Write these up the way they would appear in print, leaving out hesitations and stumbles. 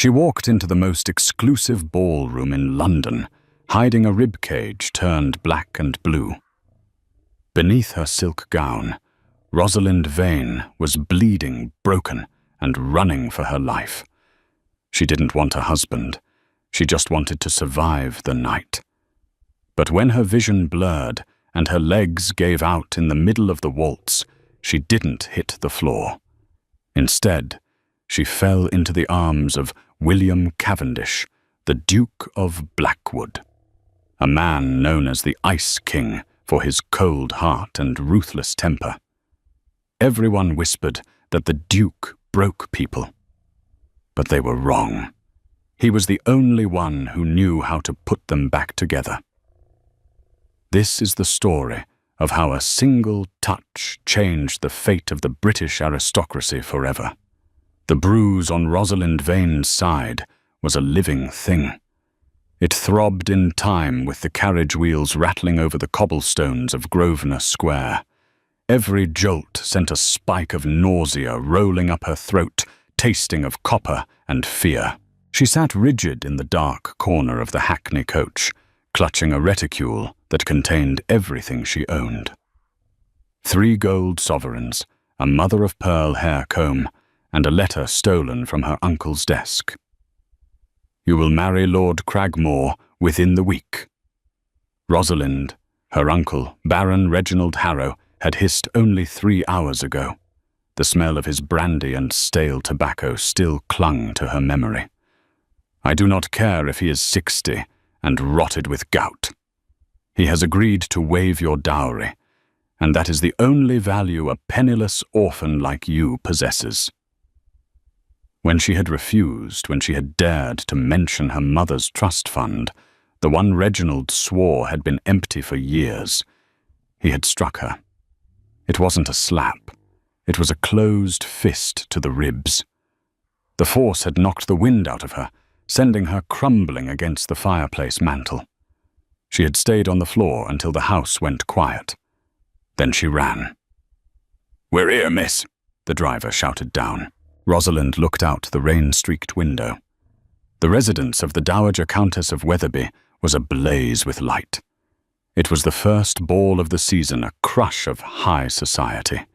She walked into the most exclusive ballroom in London, hiding a ribcage turned black and blue. Beneath her silk gown, Rosalind Vane was bleeding, broken, and running for her life. She didn't want a husband. She just wanted to survive the night. But when her vision blurred and her legs gave out in the middle of the waltz, she didn't hit the floor. Instead, she fell into the arms of William Cavendish, the Duke of Blackwood, a man known as the Ice King for his cold heart and ruthless temper. Everyone whispered that the Duke broke people. But they were wrong. He was the only one who knew how to put them back together. This is the story of how a single touch changed the fate of the British aristocracy forever. The bruise on Rosalind Vane's side was a living thing. It throbbed in time with the carriage wheels rattling over the cobblestones of Grosvenor Square. Every jolt sent a spike of nausea rolling up her throat, tasting of copper and fear. She sat rigid in the dark corner of the hackney coach, clutching a reticule that contained everything she owned. 3 gold sovereigns, a mother-of-pearl hair comb, and a letter stolen from her uncle's desk. "You will marry Lord Cragmore within the week." Rosalind, her uncle, Baron Reginald Harrow, had hissed only 3 hours ago. The smell of his brandy and stale tobacco still clung to her memory. "I do not care if he is 60 and rotted with gout. He has agreed to waive your dowry, and that is the only value a penniless orphan like you possesses." When she had refused, when she had dared to mention her mother's trust fund, the one Reginald swore had been empty for years, he had struck her. It wasn't a slap. It was a closed fist to the ribs. The force had knocked the wind out of her, sending her crumbling against the fireplace mantel. She had stayed on the floor until the house went quiet. Then she ran. "We're here, miss," the driver shouted down. Rosalind looked out the rain-streaked window. The residence of the Dowager Countess of Wetherby was ablaze with light. It was the first ball of the season, a crush of high society.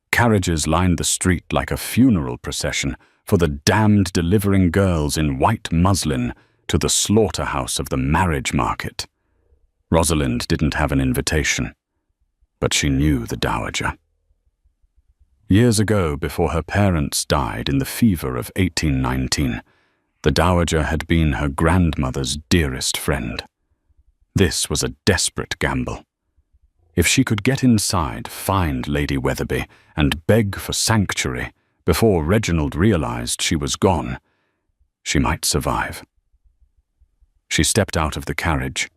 Carriages lined the street like a funeral procession for the damned delivering girls in white muslin to the slaughterhouse of the marriage market. Rosalind didn't have an invitation, but she knew the Dowager. Years ago, before her parents died in the fever of 1819, the Dowager had been her grandmother's dearest friend. This was a desperate gamble. If she could get inside, find Lady Wetherby, and beg for sanctuary before Reginald realized she was gone, she might survive. She stepped out of the carriage.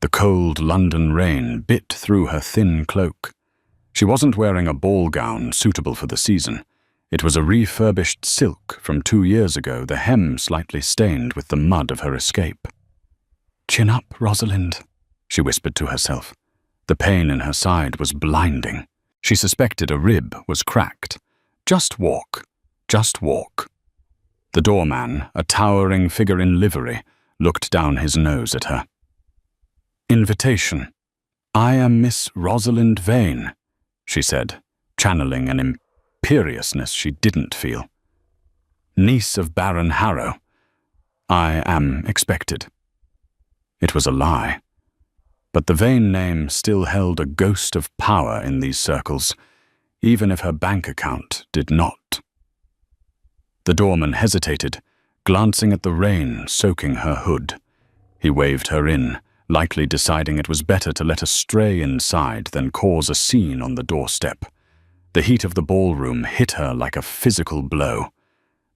The cold London rain bit through her thin cloak. She wasn't wearing a ball gown suitable for the season. It was a refurbished silk from 2 years ago, the hem slightly stained with the mud of her escape. "Chin up, Rosalind," she whispered to herself. The pain in her side was blinding. She suspected a rib was cracked. Just walk. Just walk. The doorman, a towering figure in livery, looked down his nose at her. "Invitation. I am Miss Rosalind Vane," she said, channeling an imperiousness she didn't feel. "Niece of Baron Harrow. I am expected." It was a lie, but the Vane name still held a ghost of power in these circles, even if her bank account did not. The doorman hesitated, glancing at the rain soaking her hood. He waved her in, likely deciding it was better to let her stray inside than cause a scene on the doorstep. The heat of the ballroom hit her like a physical blow.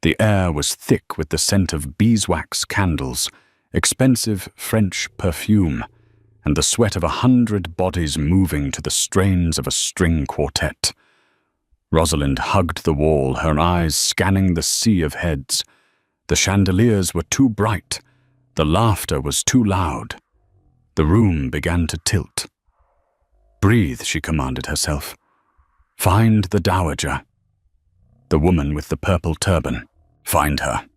The air was thick with the scent of beeswax candles, expensive French perfume, and the sweat of 100 bodies moving to the strains of a string quartet. Rosalind hugged the wall, her eyes scanning the sea of heads. The chandeliers were too bright. The laughter was too loud. The room began to tilt. "Breathe," she commanded herself. "Find the Dowager." The woman with the purple turban. Find her.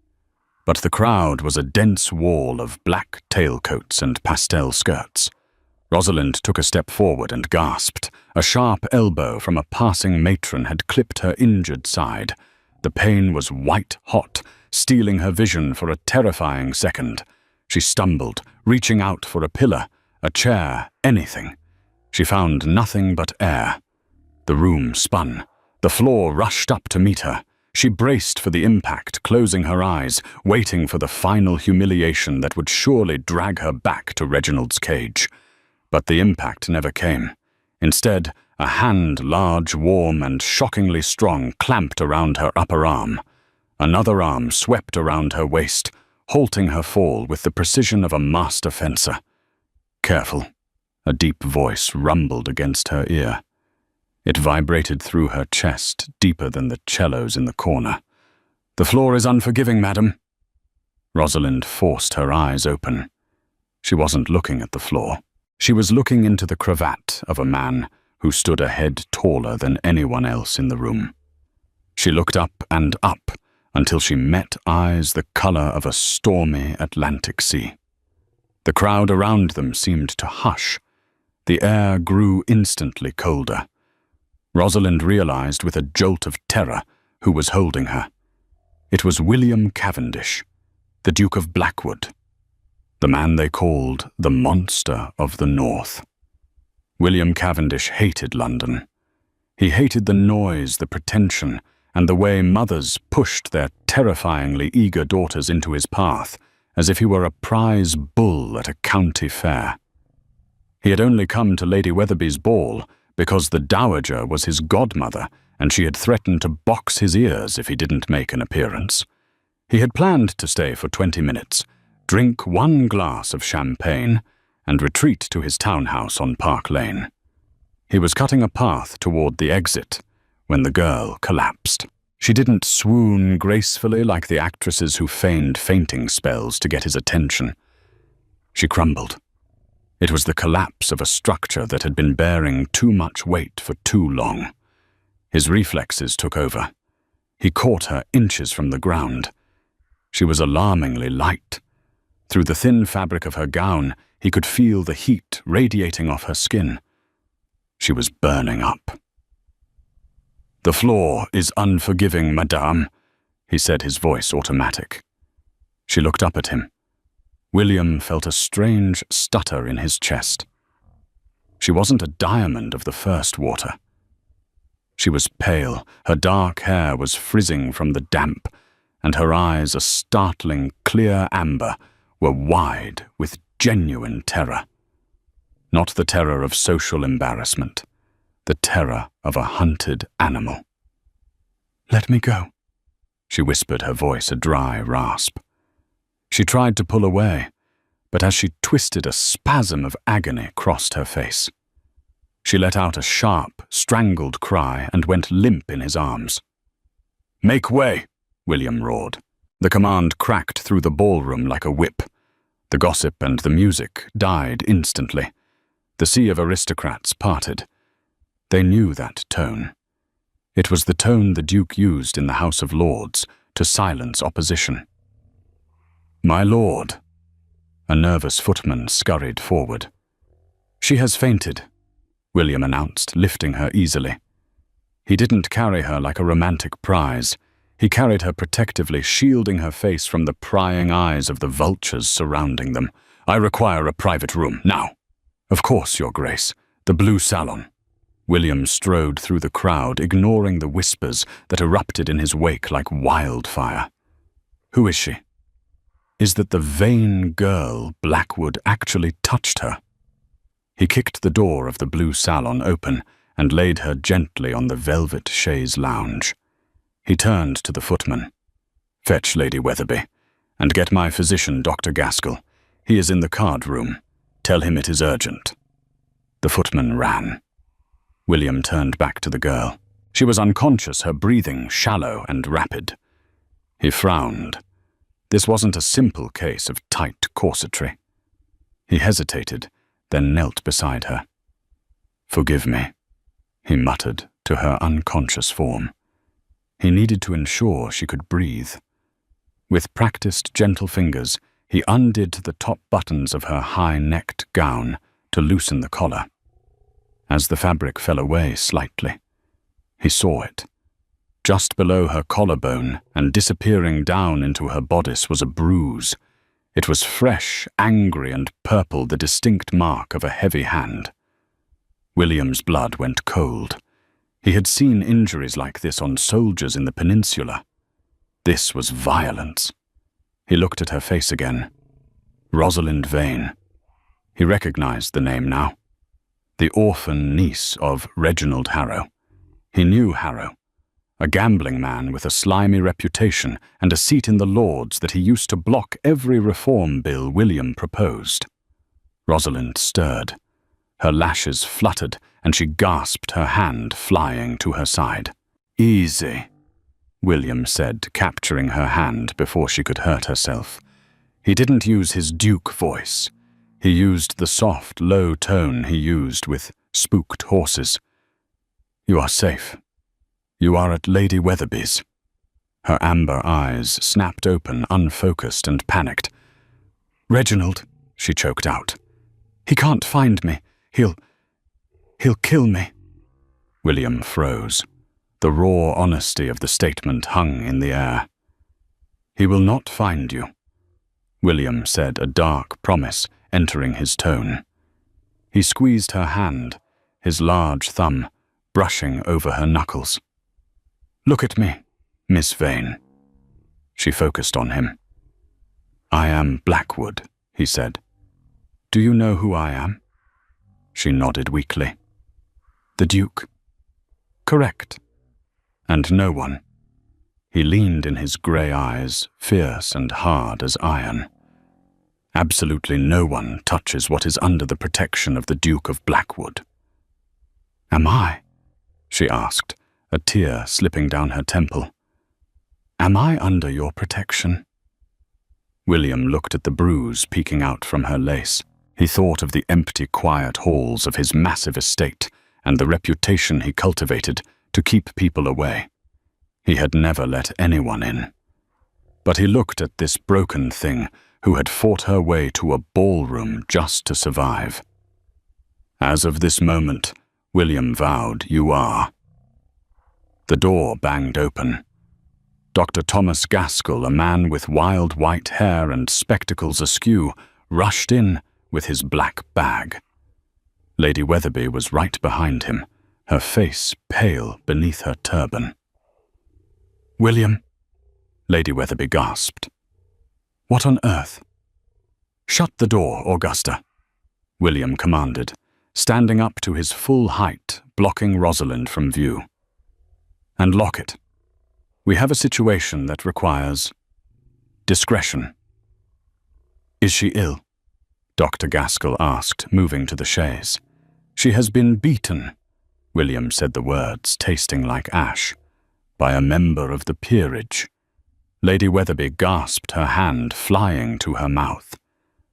but the crowd was a dense wall of black tailcoats and pastel skirts. Rosalind took a step forward and gasped. A sharp elbow from a passing matron had clipped her injured side. The pain was white-hot, stealing her vision for a terrifying second. She stumbled, reaching out for a pillar, a chair, anything. She found nothing but air. The room spun. The floor rushed up to meet her. She braced for the impact, closing her eyes, waiting for the final humiliation that would surely drag her back to Reginald's cage. But the impact never came. Instead, a hand, large, warm, and shockingly strong, clamped around her upper arm. Another arm swept around her waist, halting her fall with the precision of a master fencer. "Careful," a deep voice rumbled against her ear. It vibrated through her chest, deeper than the cellos in the corner. "The floor is unforgiving, madam." Rosalind forced her eyes open. She wasn't looking at the floor. She was looking into the cravat of a man who stood a head taller than anyone else in the room. She looked up and up until she met eyes the color of a stormy Atlantic Sea. The crowd around them seemed to hush. The air grew instantly colder. Rosalind realized with a jolt of terror who was holding her. It was William Cavendish, the Duke of Blackwood, the man they called the Monster of the North. William Cavendish hated London. He hated the noise, the pretension, and the way mothers pushed their terrifyingly eager daughters into his path, as if he were a prize bull at a county fair. He had only come to Lady Weatherby's ball because the dowager was his godmother, and she had threatened to box his ears if he didn't make an appearance. He had planned to stay for 20 minutes, drink one glass of champagne, and retreat to his townhouse on Park Lane. He was cutting a path toward the exit when the girl collapsed. She didn't swoon gracefully like the actresses who feigned fainting spells to get his attention. She crumbled. It was the collapse of a structure that had been bearing too much weight for too long. His reflexes took over. He caught her inches from the ground. She was alarmingly light. Through the thin fabric of her gown, he could feel the heat radiating off her skin. She was burning up. "The floor is unforgiving, madame," he said, his voice automatic. She looked up at him. William felt a strange stutter in his chest. She wasn't a diamond of the first water. She was pale, her dark hair was frizzing from the damp, and her eyes, a startling clear amber, were wide with genuine terror. Not the terror of social embarrassment, the terror of a hunted animal. "Let me go," she whispered, her voice a dry rasp. She tried to pull away, but as she twisted, a spasm of agony crossed her face. She let out a sharp, strangled cry and went limp in his arms. "Make way!" William roared. The command cracked through the ballroom like a whip. The gossip and the music died instantly. The sea of aristocrats parted. They knew that tone. It was the tone the Duke used in the House of Lords to silence opposition. "My lord," a nervous footman scurried forward. "She has fainted," William announced, lifting her easily. He didn't carry her like a romantic prize. He carried her protectively, shielding her face from the prying eyes of the vultures surrounding them. "I require a private room, now." "Of course, Your Grace. The blue salon." William strode through the crowd, ignoring the whispers that erupted in his wake like wildfire. "Who is she?" Is that the vain girl Blackwood actually touched her? He kicked the door of the blue salon open and laid her gently on the velvet chaise lounge. He turned to the footman. "Fetch Lady Weatherby, and get my physician, Dr. Gaskell. He is in the card room. Tell him it is urgent." The footman ran. William turned back to the girl. She was unconscious, her breathing shallow and rapid. He frowned. This wasn't a simple case of tight corsetry. He hesitated, then knelt beside her. "Forgive me," he muttered to her unconscious form. He needed to ensure she could breathe. With practiced gentle fingers, he undid the top buttons of her high-necked gown to loosen the collar. As the fabric fell away slightly, he saw it. Just below her collarbone and disappearing down into her bodice was a bruise. It was fresh, angry, and purple, the distinct mark of a heavy hand. William's blood went cold. He had seen injuries like this on soldiers in the peninsula. This was violence. He looked at her face again. Rosalind Vane. He recognized the name now. The orphan niece of Reginald Harrow. He knew Harrow, a gambling man with a slimy reputation and a seat in the Lords that he used to block every reform bill William proposed. Rosalind stirred. Her lashes fluttered, and she gasped, her hand flying to her side. "Easy," William said, capturing her hand before she could hurt herself. He didn't use his Duke voice. He used the soft, low tone he used with spooked horses. "You are safe. You are at Lady Weatherby's." Her amber eyes snapped open, unfocused and panicked. "Reginald," she choked out. "He can't find me. He'll kill me." William froze. The raw honesty of the statement hung in the air. "He will not find you," William said, a dark promise entering his tone. He squeezed her hand, his large thumb brushing over her knuckles. "Look at me, Miss Vane." She focused on him. "I am Blackwood," he said. "Do you know who I am?" She nodded weakly. "The Duke?" "Correct. And no one." He leaned in his grey eyes, fierce and hard as iron. "Absolutely no one touches what is under the protection of the Duke of Blackwood." "Am I?" she asked, a tear slipping down her temple. "Am I under your protection?" William looked at the bruise peeking out from her lace. He thought of the empty, quiet halls of his massive estate and the reputation he cultivated to keep people away. He had never let anyone in. But he looked at this broken thing who had fought her way to a ballroom just to survive. "As of this moment," William vowed, "you are." The door banged open. Dr. Thomas Gaskell, a man with wild white hair and spectacles askew, rushed in with his black bag. Lady Weatherby was right behind him, her face pale beneath her turban. "William," Lady Weatherby gasped. "What on earth?" "Shut the door, Augusta," William commanded, standing up to his full height, blocking Rosalind from view. "And lock it. We have a situation that requires discretion." "Is she ill?" Dr. Gaskell asked, moving to the chaise. "She has been beaten," William said the words, tasting like ash, "by a member of the peerage." Lady Weatherby gasped, her hand flying to her mouth.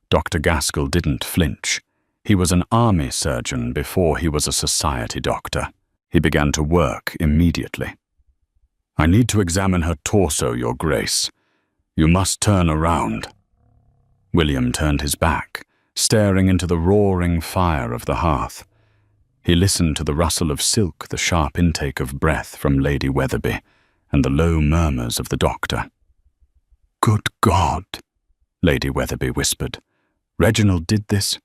Dr. Gaskell didn't flinch. He was an army surgeon before he was a society doctor. He began to work immediately. "I need to examine her torso, Your Grace. You must turn around." William turned his back, staring into the roaring fire of the hearth. He listened to the rustle of silk, the sharp intake of breath from Lady Weatherby, and the low murmurs of the doctor. "Good God," Lady Weatherby whispered. "Reginald did this?"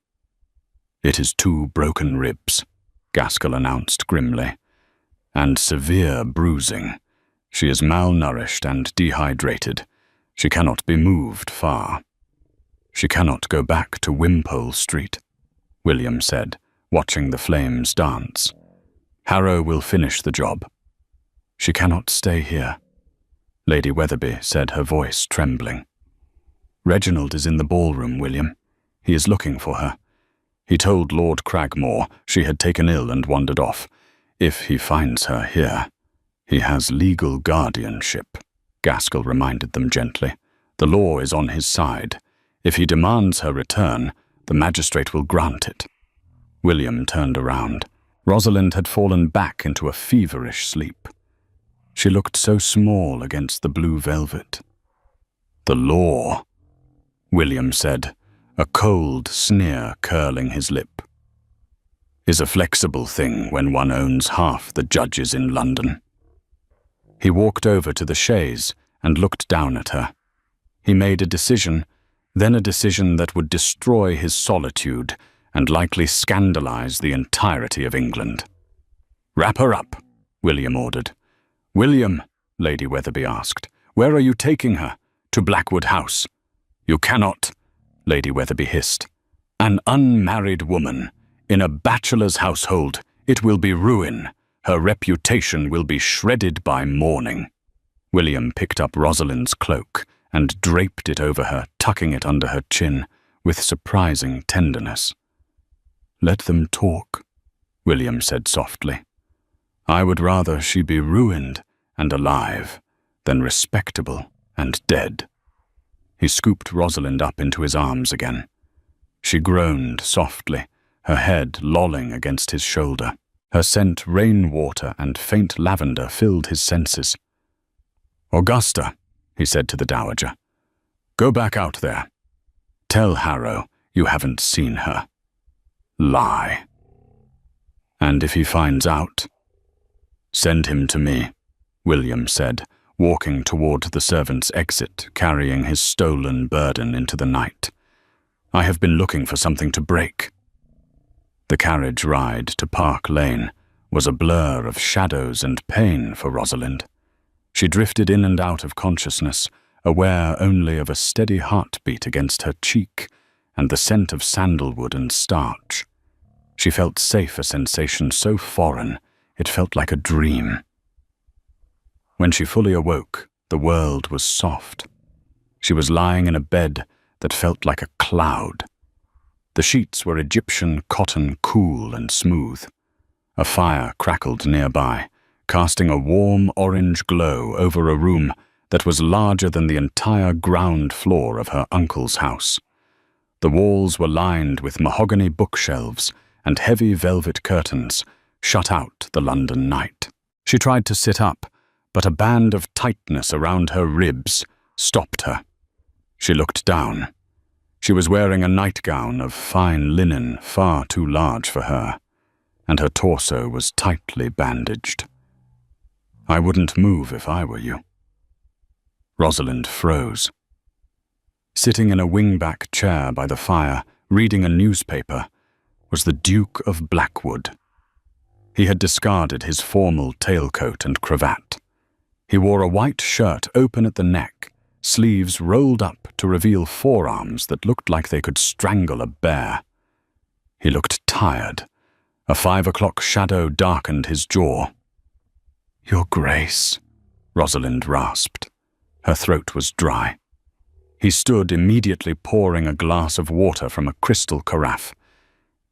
"It is 2 broken ribs," Gaskell announced grimly, "and severe bruising. She is malnourished and dehydrated. She cannot be moved far." "She cannot go back to Wimpole Street," William said, watching the flames dance. "Harrow will finish the job." "She cannot stay here," Lady Weatherby said, her voice trembling. "Reginald is in the ballroom, William. He is looking for her. He told Lord Cragmore she had taken ill and wandered off. If he finds her here, he has legal guardianship," Gaskell reminded them gently. "The law is on his side. If he demands her return, the magistrate will grant it." William turned around. Rosalind had fallen back into a feverish sleep. She looked so small against the blue velvet. "The law," William said, a cold sneer curling his lip, "is a flexible thing when one owns half the judges in London." He walked over to the chaise and looked down at her. He made a decision, then a decision that would destroy his solitude and likely scandalize the entirety of England. "Wrap her up," William ordered. "William," Lady Wetherby asked, "where are you taking her? To Blackwood House." "You cannot," Lady Wetherby hissed. "An unmarried woman, in a bachelor's household, it will be ruin. Her reputation will be shredded by morning." William picked up Rosalind's cloak and draped it over her, tucking it under her chin, with surprising tenderness. "Let them talk," William said softly. "I would rather she be ruined and alive than respectable and dead." He scooped Rosalind up into his arms again. She groaned softly, her head lolling against his shoulder. Her scent rainwater and faint lavender filled his senses. "Augusta," he said to the Dowager, "go back out there. Tell Harrow you haven't seen her. Lie. And if he finds out, send him to me," William said, walking toward the servants' exit, carrying his stolen burden into the night. "I have been looking for something to break." The carriage ride to Park Lane was a blur of shadows and pain for Rosalind. She drifted in and out of consciousness, aware only of a steady heartbeat against her cheek and the scent of sandalwood and starch. She felt safe, a sensation so foreign it felt like a dream. When she fully awoke, the world was soft. She was lying in a bed that felt like a cloud. The sheets were Egyptian cotton, cool and smooth. A fire crackled nearby, casting a warm orange glow over a room that was larger than the entire ground floor of her uncle's house. The walls were lined with mahogany bookshelves and heavy velvet curtains, shut out the London night. She tried to sit up, but a band of tightness around her ribs stopped her. She looked down. She was wearing a nightgown of fine linen far too large for her, and her torso was tightly bandaged. "I wouldn't move if I were you." Rosalind froze. Sitting in a wingback chair by the fire, reading a newspaper, was the Duke of Blackwood. He had discarded his formal tailcoat and cravat. He wore a white shirt open at the neck, sleeves rolled up to reveal forearms that looked like they could strangle a bear. He looked tired. A 5 o'clock shadow darkened his jaw. "Your Grace," Rosalind rasped. Her throat was dry. He stood, immediately pouring a glass of water from a crystal carafe.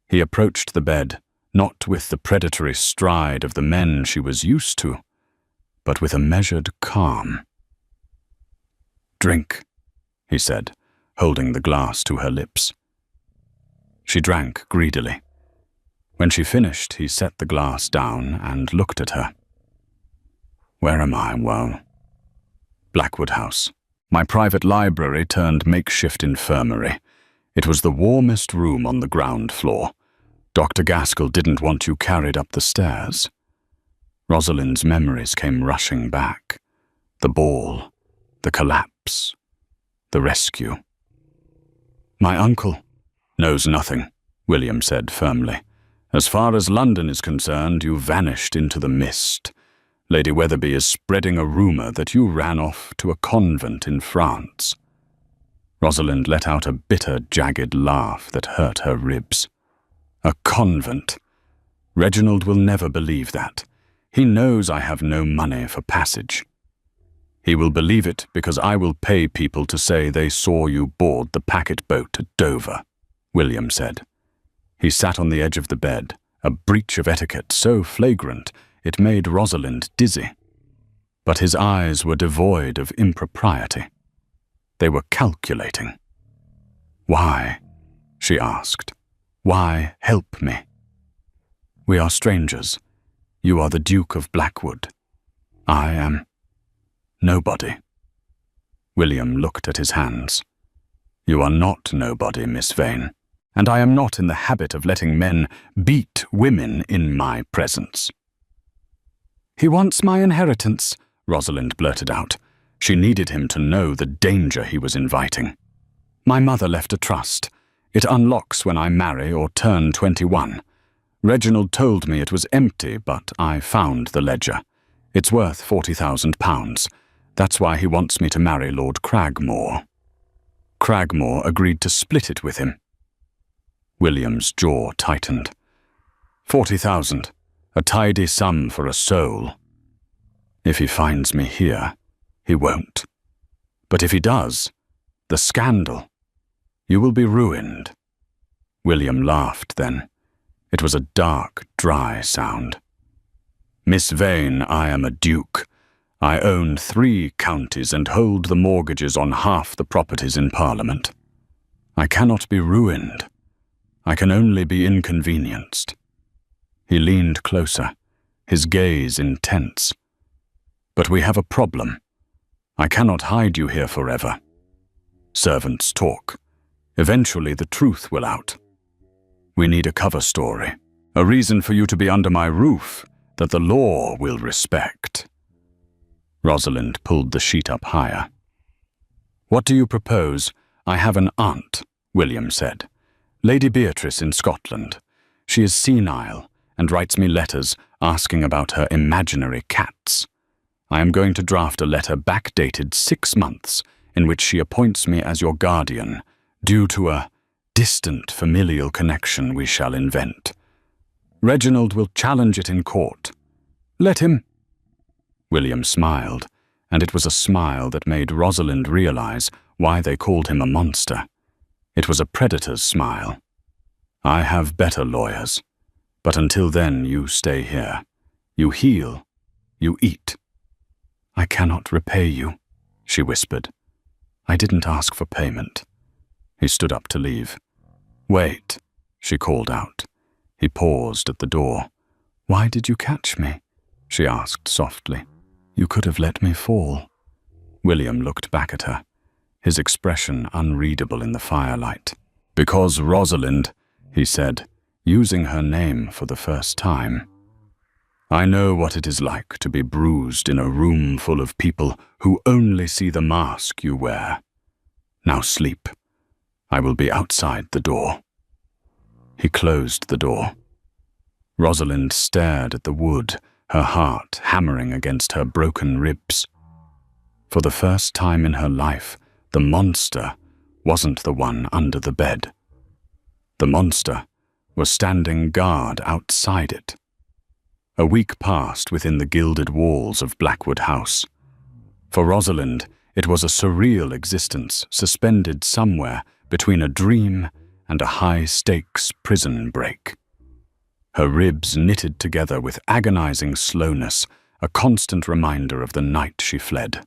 He approached the bed, not with the predatory stride of the men she was used to, but with a measured calm. "Drink," he said, holding the glass to her lips. She drank greedily. When she finished, he set the glass down and looked at her. "Where am I? Well, Blackwood House. My private library turned makeshift infirmary. It was the warmest room on the ground floor. Dr. Gaskell didn't want you carried up the stairs." Rosalind's memories came rushing back. The ball, the collapse, the rescue. "My uncle knows nothing," William said firmly. "As far as London is concerned, you vanished into the mist. Lady Wetherby is spreading a rumor that you ran off to a convent in France." Rosalind let out a bitter, jagged laugh that hurt her ribs. "A convent? Reginald will never believe that. He knows I have no money for passage." "He will believe it because I will pay people to say they saw you board the packet boat at Dover," William said. He sat on the edge of the bed, a breach of etiquette so flagrant it made Rosalind dizzy. But his eyes were devoid of impropriety. They were calculating. "Why?" she asked. "Why help me? We are strangers. You are the Duke of Blackwood. I am nobody." William looked at his hands. "You are not nobody, Miss Vane, and I am not in the habit of letting men beat women in my presence." "He wants my inheritance," Rosalind blurted out. She needed him to know the danger he was inviting. "My mother left a trust. It unlocks when I marry or turn 21. Reginald told me it was empty, but I found the ledger. It's worth £40,000. That's why he wants me to marry Lord Cragmore." Cragmore agreed to split it with him. William's jaw tightened. 40,000, a tidy sum for a soul. If he finds me here, he won't. But if he does, the scandal. You will be ruined. William laughed then. It was a dark, dry sound. "Miss Vane, I am a duke. I own 3 counties and hold the mortgages on half the properties in Parliament. I cannot be ruined. I can only be inconvenienced." He leaned closer, his gaze intense. "But we have a problem. I cannot hide you here forever. Servants talk. Eventually the truth will out. We need a cover story, a reason for you to be under my roof that the law will respect." Rosalind pulled the sheet up higher. "What do you propose? I have an aunt," William said. "Lady Beatrice in Scotland. She is senile and writes me letters asking about her imaginary cats. I am going to draft a letter backdated 6 months in which she appoints me as your guardian due to a distant familial connection we shall invent. Reginald will challenge it in court. Let him." William smiled, and it was a smile that made Rosalind realize why they called him a monster. It was a predator's smile. "I have better lawyers, but until then you stay here. You heal, you eat." "I cannot repay you," she whispered. "I didn't ask for payment." He stood up to leave. "Wait," she called out. He paused at the door. "Why did you catch me?" she asked softly. "You could have let me fall." William looked back at her, his expression unreadable in the firelight. "Because Rosalind," he said, using her name for the first time. "I know what it is like to be bruised in a room full of people who only see the mask you wear. Now sleep. I will be outside the door." He closed the door. Rosalind stared at the wood, her heart hammering against her broken ribs. For the first time in her life, the monster wasn't the one under the bed. The monster was standing guard outside it. A week passed within the gilded walls of Blackwood House. For Rosalind, it was a surreal existence suspended somewhere between a dream and a high-stakes prison break. Her ribs knitted together with agonizing slowness, a constant reminder of the night she fled.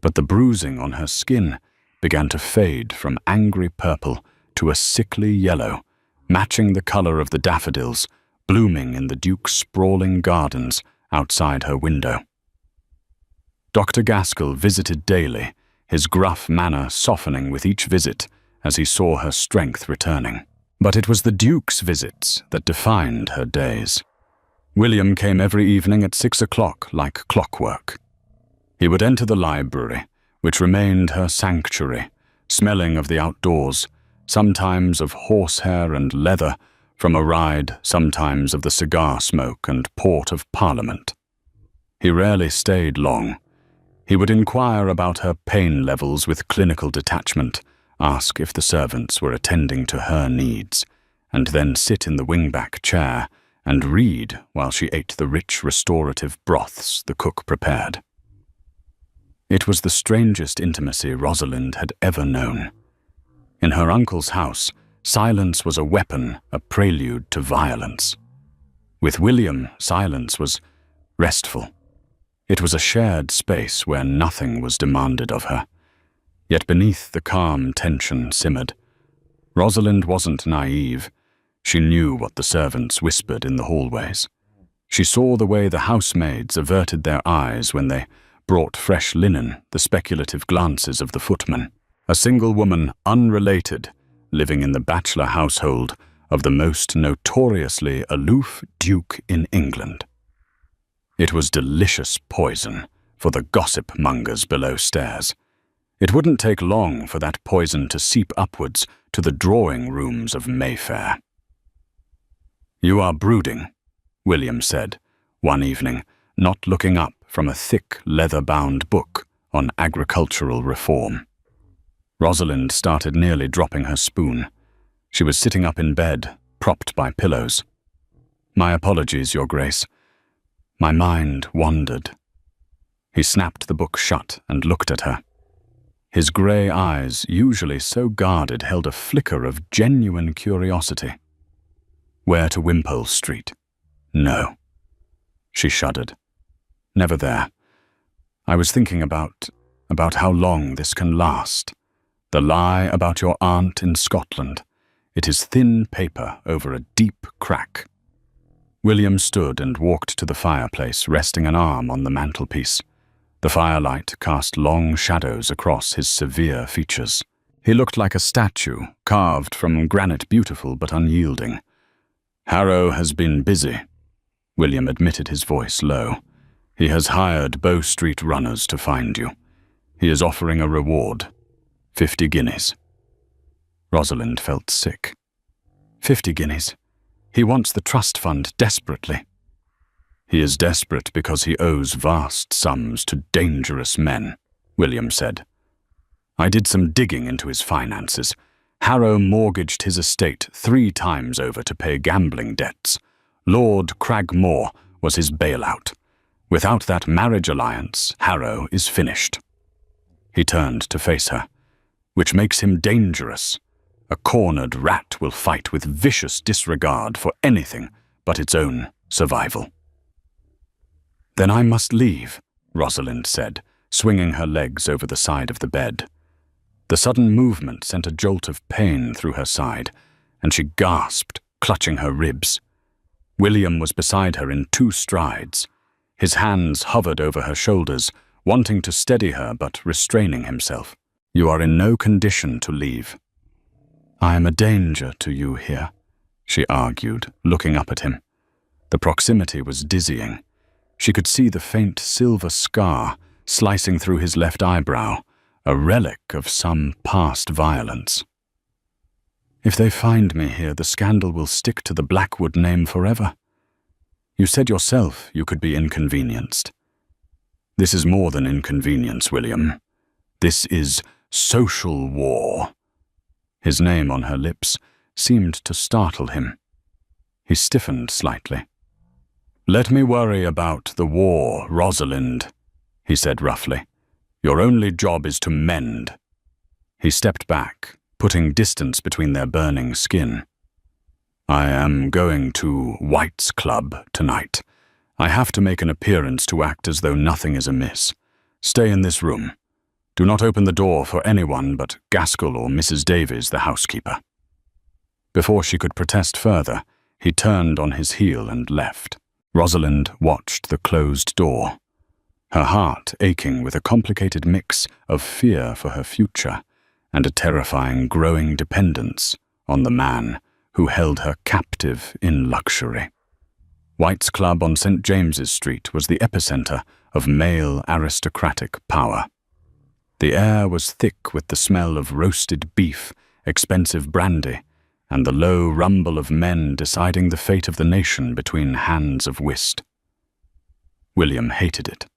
But the bruising on her skin began to fade from angry purple to a sickly yellow, matching the color of the daffodils blooming in the Duke's sprawling gardens outside her window. Dr. Gaskell visited daily, his gruff manner softening with each visit as he saw her strength returning. But it was the Duke's visits that defined her days. William came every evening at 6 o'clock like clockwork. He would enter the library, which remained her sanctuary, smelling of the outdoors, sometimes of horsehair and leather from a ride, sometimes of the cigar smoke and port of Parliament. He rarely stayed long. He would inquire about her pain levels with clinical detachment, ask if the servants were attending to her needs, and then sit in the wingback chair and read while she ate the rich restorative broths the cook prepared. It was the strangest intimacy Rosalind had ever known. In her uncle's house, silence was a weapon, a prelude to violence. With William, silence was restful. It was a shared space where nothing was demanded of her. Yet beneath the calm tension simmered. Rosalind wasn't naive. She knew what the servants whispered in the hallways. She saw the way the housemaids averted their eyes when they brought fresh linen, the speculative glances of the footman. A single woman, unrelated, living in the bachelor household of the most notoriously aloof duke in England. It was delicious poison for the gossip mongers below stairs. It wouldn't take long for that poison to seep upwards to the drawing rooms of Mayfair. "You are brooding," William said, one evening, not looking up from a thick, leather-bound book on agricultural reform. Rosalind started nearly dropping her spoon. She was sitting up in bed, propped by pillows. "My apologies, Your Grace. My mind wandered." He snapped the book shut and looked at her. His grey eyes, usually so guarded, held a flicker of genuine curiosity. "Where to Wimpole Street?" "No." She shuddered. "Never there. I was thinking about how long this can last. The lie about your aunt in Scotland. It is thin paper over a deep crack." William stood and walked to the fireplace, resting an arm on the mantelpiece. The firelight cast long shadows across his severe features. He looked like a statue, carved from granite, beautiful but unyielding. "Harrow has been busy," William admitted, his voice low. "He has hired Bow Street runners to find you. He is offering a reward. 50 guineas. Rosalind felt sick. 50 guineas. He wants the trust fund desperately. "He is desperate because he owes vast sums to dangerous men," William said. "I did some digging into his finances. Harrow mortgaged his estate 3 times over to pay gambling debts. Lord Cragmore was his bailout. Without that marriage alliance, Harrow is finished." He turned to face her. "Which makes him dangerous. A cornered rat will fight with vicious disregard for anything but its own survival." "Then I must leave," Rosalind said, swinging her legs over the side of the bed. The sudden movement sent a jolt of pain through her side, and she gasped, clutching her ribs. William was beside her in 2 strides. His hands hovered over her shoulders, wanting to steady her but restraining himself. "You are in no condition to leave." "I am a danger to you here," she argued, looking up at him. The proximity was dizzying. She could see the faint silver scar slicing through his left eyebrow, a relic of some past violence. "If they find me here, the scandal will stick to the Blackwood name forever. You said yourself you could be inconvenienced." "This is more than inconvenience, William. This is social war." His name on her lips seemed to startle him. He stiffened slightly. "Let me worry about the war, Rosalind," he said roughly. "Your only job is to mend." He stepped back, putting distance between their burning skin. "I am going to White's Club tonight. I have to make an appearance to act as though nothing is amiss. Stay in this room. Do not open the door for anyone but Gaskell or Mrs. Davies, the housekeeper." Before she could protest further, he turned on his heel and left. Rosalind watched the closed door, her heart aching with a complicated mix of fear for her future and a terrifying growing dependence on the man who held her captive in luxury. White's Club on St. James's Street was the epicenter of male aristocratic power. The air was thick with the smell of roasted beef, expensive brandy, and the low rumble of men deciding the fate of the nation between hands of whist. William hated it.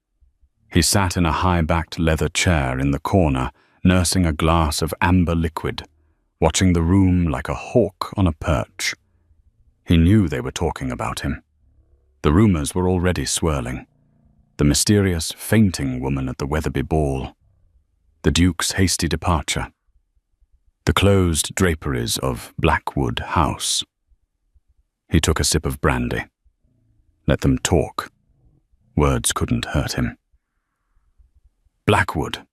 He sat in a high-backed leather chair in the corner, nursing a glass of amber liquid, watching the room like a hawk on a perch. He knew they were talking about him. The rumors were already swirling. The mysterious fainting woman at the Wetherby ball. The Duke's hasty departure. The closed draperies of Blackwood House. He took a sip of brandy. Let them talk. Words couldn't hurt him. "Blackwood."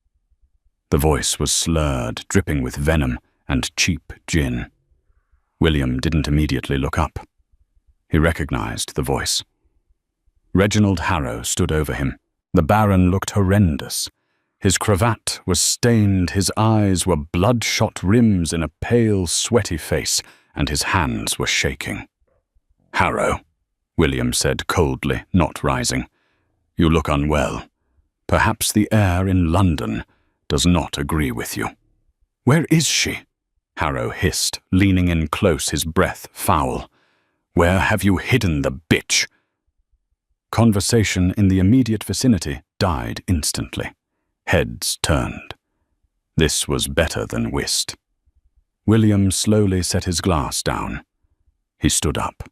The voice was slurred, dripping with venom and cheap gin. William didn't immediately look up. He recognized the voice. Reginald Harrow stood over him. The Baron looked horrendous. His cravat was stained, his eyes were bloodshot rims in a pale, sweaty face, and his hands were shaking. "Harrow," William said coldly, not rising, "you look unwell. Perhaps the air in London does not agree with you." "Where is she?" Harrow hissed, leaning in close, his breath foul. "Where have you hidden the bitch?" Conversation in the immediate vicinity died instantly. Heads turned. This was better than whist. William slowly set his glass down. He stood up.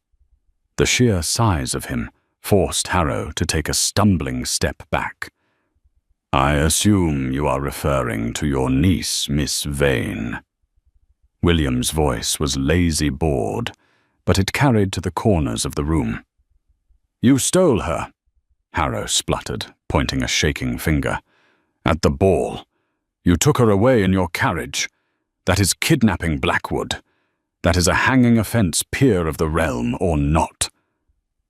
The sheer size of him forced Harrow to take a stumbling step back. "I assume you are referring to your niece, Miss Vane." William's voice was lazy bored, but it carried to the corners of the room. "You stole her," Harrow spluttered, pointing a shaking finger. "At the ball. You took her away in your carriage. That is kidnapping, Blackwood. That is a hanging offence, peer of the realm or not."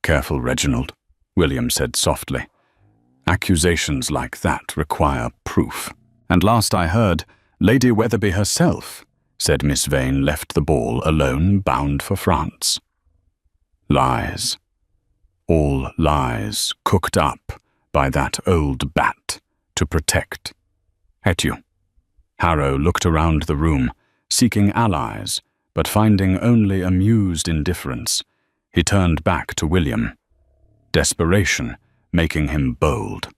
"Careful, Reginald," William said softly. "Accusations like that require proof. And last I heard, Lady Weatherby herself said Miss Vane left the ball alone, bound for France." Lies. All lies cooked up by that old bat to protect. "At you." Harrow looked around the room, seeking allies, but finding only amused indifference. He turned back to William. Desperation making him bold.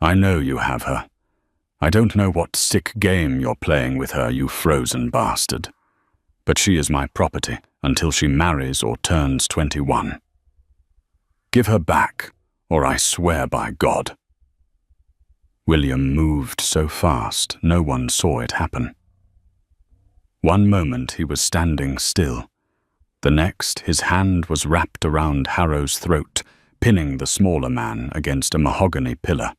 "I know you have her. I don't know what sick game you're playing with her, you frozen bastard. But she is my property until she marries or turns 21. Give her back, or I swear by God." William moved so fast no one saw it happen. One moment he was standing still. The next, his hand was wrapped around Harrow's throat, pinning the smaller man against a mahogany pillar.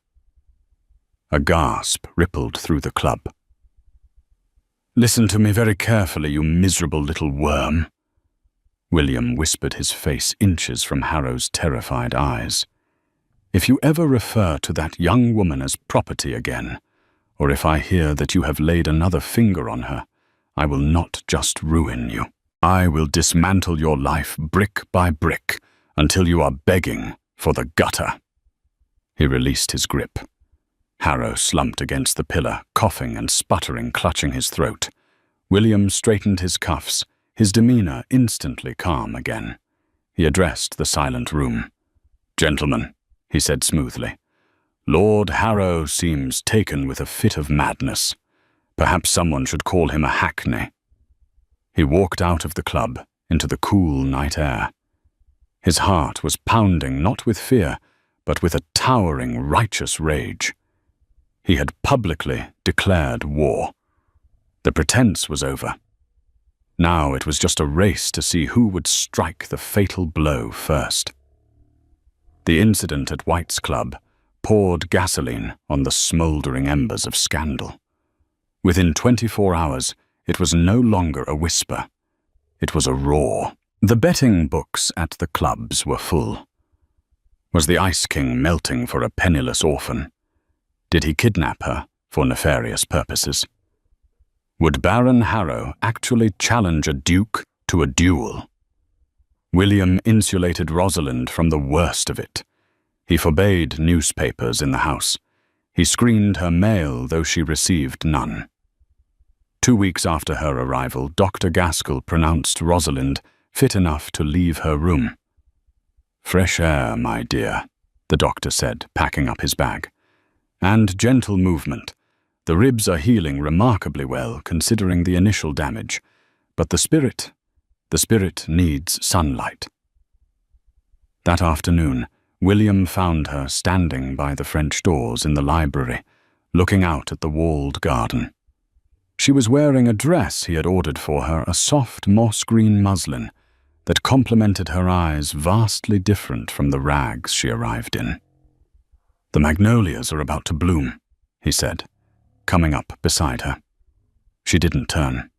A gasp rippled through the club. "Listen to me very carefully, you miserable little worm." William whispered, his face inches from Harrow's terrified eyes. "If you ever refer to that young woman as property again, or if I hear that you have laid another finger on her, I will not just ruin you. I will dismantle your life brick by brick until you are begging for the gutter." He released his grip. Harrow slumped against the pillar, coughing and sputtering, clutching his throat. William straightened his cuffs, his demeanor instantly calm again. He addressed the silent room. "Gentlemen," he said smoothly, "Lord Harrow seems taken with a fit of madness. Perhaps someone should call him a hackney." He walked out of the club into the cool night air. His heart was pounding not with fear, but with a towering, righteous rage. He had publicly declared war. The pretense was over. Now it was just a race to see who would strike the fatal blow first. The incident at White's club poured gasoline on the smouldering embers of scandal. Within 24 hours, it was no longer a whisper. It was a roar. The betting books at the clubs were full. Was the Ice King melting for a penniless orphan? Did he kidnap her for nefarious purposes? Would Baron Harrow actually challenge a duke to a duel? William insulated Rosalind from the worst of it. He forbade newspapers in the house. He screened her mail, though she received none. 2 weeks after her arrival, Dr. Gaskell pronounced Rosalind fit enough to leave her room. "Fresh air, my dear," the doctor said, packing up his bag. "And gentle movement. The ribs are healing remarkably well, considering the initial damage. But the spirit needs sunlight." That afternoon, William found her standing by the French doors in the library, looking out at the walled garden. She was wearing a dress he had ordered for her, a soft moss-green muslin that complemented her eyes, vastly different from the rags she arrived in. "The magnolias are about to bloom," he said, coming up beside her. She didn't turn.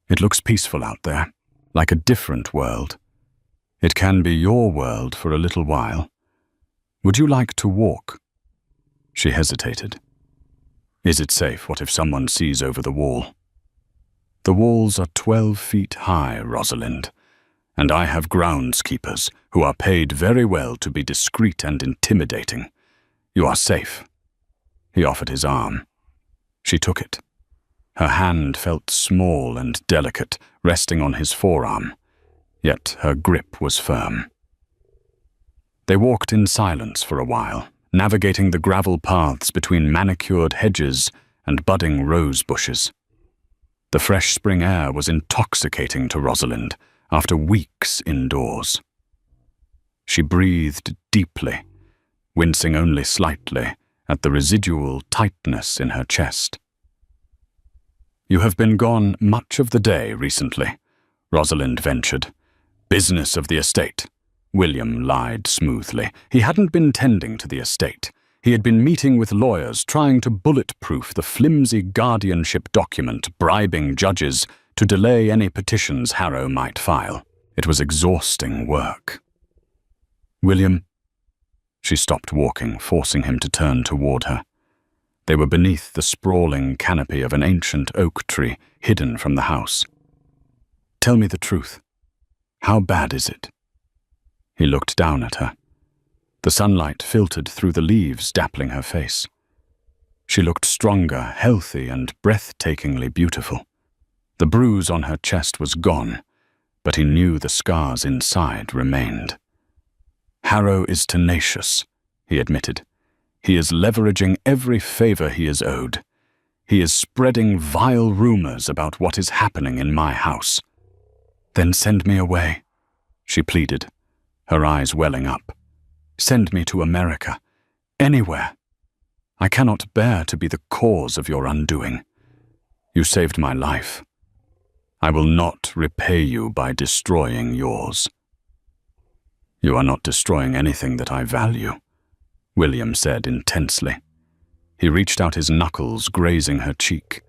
"It looks peaceful out there, like a different world. It can be your world for a little while. Would you like to walk?" She hesitated. Is it safe? What if someone sees over the wall? The walls are 12 feet high, Rosalind, and I have groundskeepers who are paid very well to be discreet and intimidating. You are safe. He offered his arm. She took it. Her hand felt small and delicate, resting on his forearm, yet her grip was firm. They walked in silence for a while, navigating the gravel paths between manicured hedges and budding rose bushes. The fresh spring air was intoxicating to Rosalind after weeks indoors. She breathed deeply, wincing only slightly at the residual tightness in her chest. You have been gone much of the day recently, Rosalind ventured. Business of the estate. William lied smoothly. He hadn't been tending to the estate. He had been meeting with lawyers trying to bulletproof the flimsy guardianship document, bribing judges to delay any petitions Harrow might file. It was exhausting work. William. She stopped walking, forcing him to turn toward her. They were beneath the sprawling canopy of an ancient oak tree, hidden from the house. Tell me the truth. How bad is it? He looked down at her. The sunlight filtered through the leaves, dappling her face. She looked stronger, healthy, and breathtakingly beautiful. The bruise on her chest was gone, but he knew the scars inside remained. Harrow is tenacious, he admitted. He is leveraging every favor he is owed. He is spreading vile rumors about what is happening in my house. Then send me away, she pleaded, her eyes welling up. Send me to America, anywhere. I cannot bear to be the cause of your undoing. You saved my life. I will not repay you by destroying yours. You are not destroying anything that I value, William said intensely. He reached out his knuckles, grazing her cheek.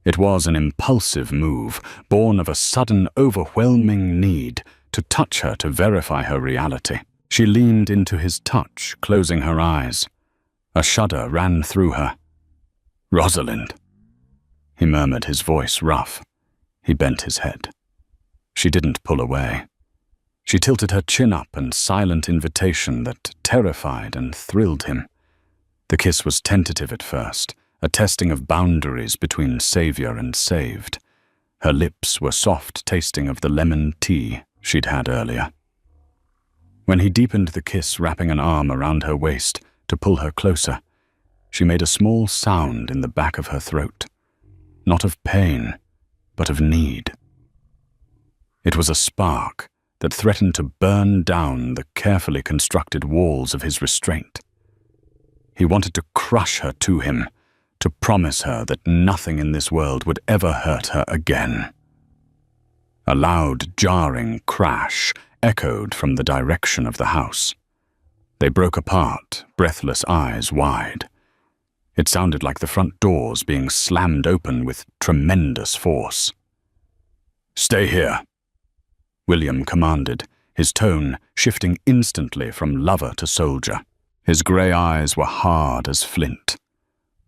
It was an impulsive move, born of a sudden, overwhelming need to touch her to verify her reality. She leaned into his touch, closing her eyes. A shudder ran through her. Rosalind, he murmured, his voice rough. He bent his head. She didn't pull away. She tilted her chin up in silent invitation that terrified and thrilled him. The kiss was tentative at first, a testing of boundaries between savior and saved. Her lips were soft, tasting of the lemon tea she'd had earlier. When he deepened the kiss, wrapping an arm around her waist to pull her closer, she made a small sound in the back of her throat, not of pain, but of need. It was a spark that threatened to burn down the carefully constructed walls of his restraint. He wanted to crush her to him, to promise her that nothing in this world would ever hurt her again. A loud, jarring crash echoed from the direction of the house. They broke apart, breathless eyes wide. It sounded like the front doors being slammed open with tremendous force. Stay here, William commanded, his tone shifting instantly from lover to soldier. His grey eyes were hard as flint.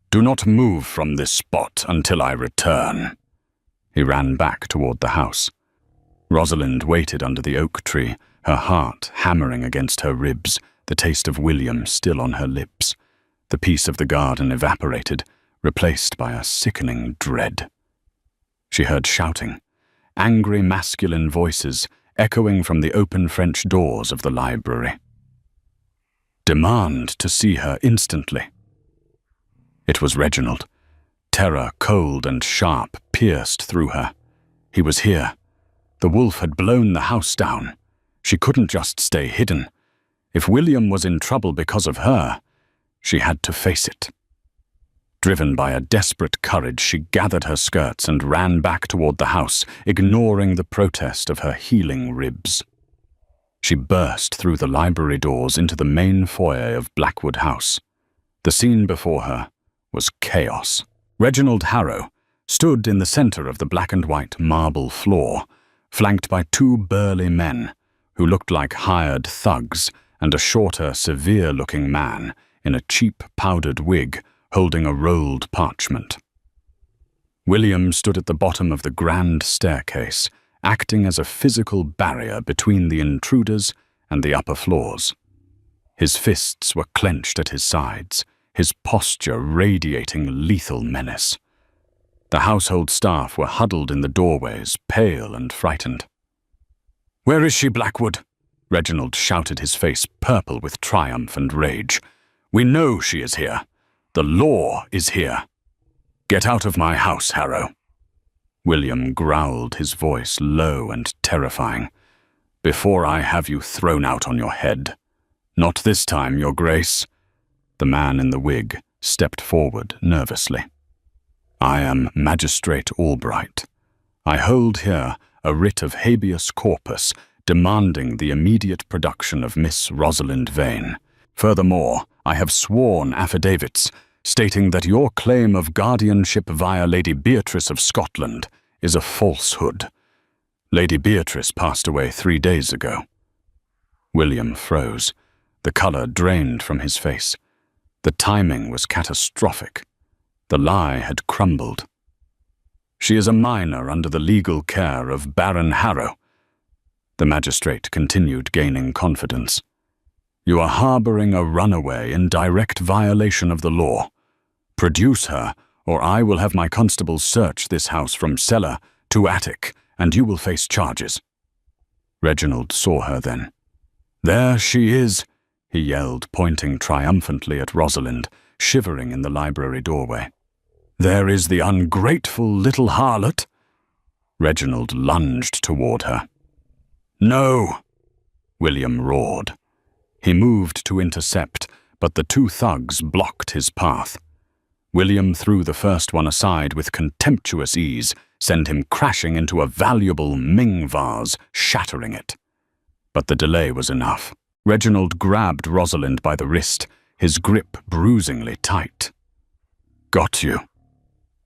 Do not move from this spot until I return. He ran back toward the house. Rosalind waited under the oak tree, her heart hammering against her ribs, the taste of William still on her lips. The peace of the garden evaporated, replaced by a sickening dread. She heard shouting, angry masculine voices echoing from the open French doors of the library. Demand to see her instantly. It was Reginald. Terror, cold and sharp, pierced through her. He was here. The wolf had blown the house down. She couldn't just stay hidden. If William was in trouble because of her, she had to face it. Driven by a desperate courage, she gathered her skirts and ran back toward the house, ignoring the protest of her healing ribs. She burst through the library doors into the main foyer of Blackwood House. The scene before her was chaos. Reginald Harrow stood in the center of the black and white marble floor, flanked by two burly men who looked like hired thugs and a shorter, severe-looking man in a cheap powdered wig, holding a rolled parchment. William stood at the bottom of the grand staircase, acting as a physical barrier between the intruders and the upper floors. His fists were clenched at his sides, his posture radiating lethal menace. The household staff were huddled in the doorways, pale and frightened. "Where is she, Blackwood?" Reginald shouted, his face purple with triumph and rage. "We know she is here. The law is here. Get out of my house, Harrow." William growled, his voice low and terrifying. "Before I have you thrown out on your head. Not this time, Your Grace." The man in the wig stepped forward nervously. "I am Magistrate Albright. I hold here a writ of habeas corpus demanding the immediate production of Miss Rosalind Vane. Furthermore, I have sworn affidavits stating that your claim of guardianship via Lady Beatrice of Scotland is a falsehood. Lady Beatrice passed away 3 days ago." William froze. The colour drained from his face. The timing was catastrophic. The lie had crumbled. "She is a minor under the legal care of Baron Harrow." The magistrate continued, gaining confidence. "You are harbouring a runaway in direct violation of the law. Produce her, or I will have my constables search this house from cellar to attic, and you will face charges." Reginald saw her then. "There she is," he yelled, pointing triumphantly at Rosalind, shivering in the library doorway. "There is the ungrateful little harlot." Reginald lunged toward her. "No!" William roared. He moved to intercept, but the 2 thugs blocked his path. William threw the first one aside with contemptuous ease, sent him crashing into a valuable Ming vase, shattering it. But the delay was enough. Reginald grabbed Rosalind by the wrist, his grip bruisingly tight. "Got you,"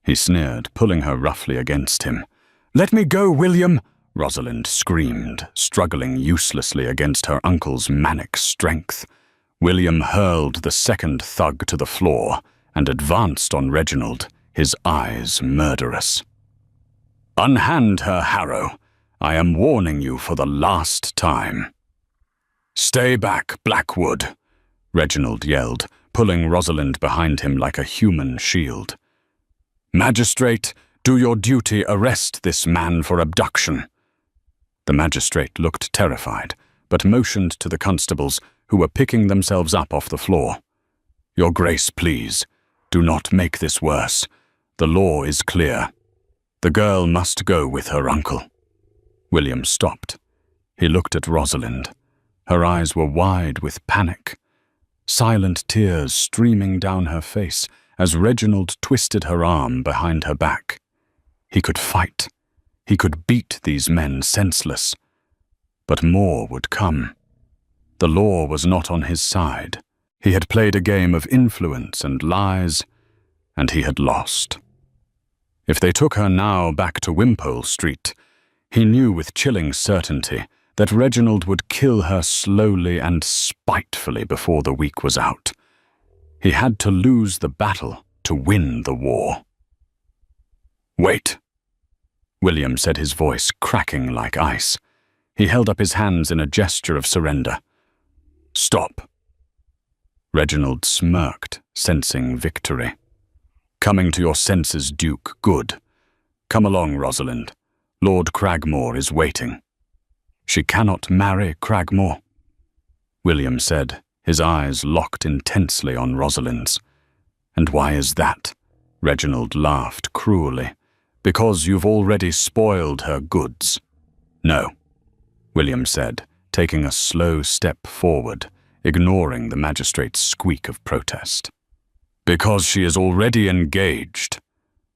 he sneered, pulling her roughly against him. "Let me go, William!" Rosalind screamed, struggling uselessly against her uncle's manic strength. William hurled the second thug to the floor and advanced on Reginald, his eyes murderous. "Unhand her, Harrow. I am warning you for the last time." "Stay back, Blackwood," Reginald yelled, pulling Rosalind behind him like a human shield. "Magistrate, do your duty, arrest this man for abduction." The magistrate looked terrified, but motioned to the constables, who were picking themselves up off the floor. "Your Grace, please, do not make this worse. The law is clear. The girl must go with her uncle." William stopped. He looked at Rosalind. Her eyes were wide with panic, silent tears streaming down her face as Reginald twisted her arm behind her back. He could fight. He could beat these men senseless. But more would come. The law was not on his side. He had played a game of influence and lies, and he had lost. If they took her now back to Wimpole Street, he knew with chilling certainty that Reginald would kill her slowly and spitefully before the week was out. He had to lose the battle to win the war. "Wait," William said, his voice cracking like ice. He held up his hands in a gesture of surrender. "Stop." Reginald smirked, sensing victory. "Coming to your senses, Duke, good. Come along, Rosalind. Lord Cragmore is waiting." "She cannot marry Cragmore," William said, his eyes locked intensely on Rosalind's. "And why is that?" Reginald laughed cruelly. "Because you've already spoiled her goods." "No," William said, taking a slow step forward, ignoring the magistrate's squeak of protest. "Because she is already engaged."